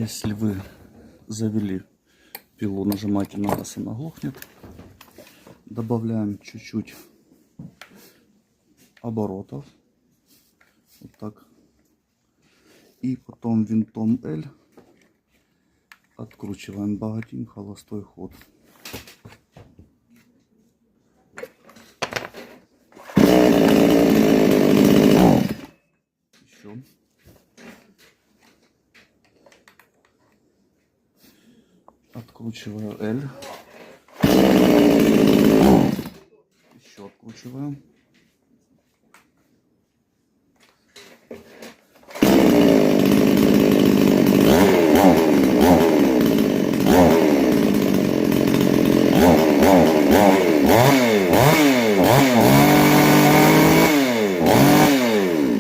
Если вы завели пилу, нажимаете на газ, она глохнет. Добавляем чуть-чуть оборотов. Вот так. И потом винтом L откручиваем богатень, холостой ход. Еще. Откручиваю L. Еще откручиваем.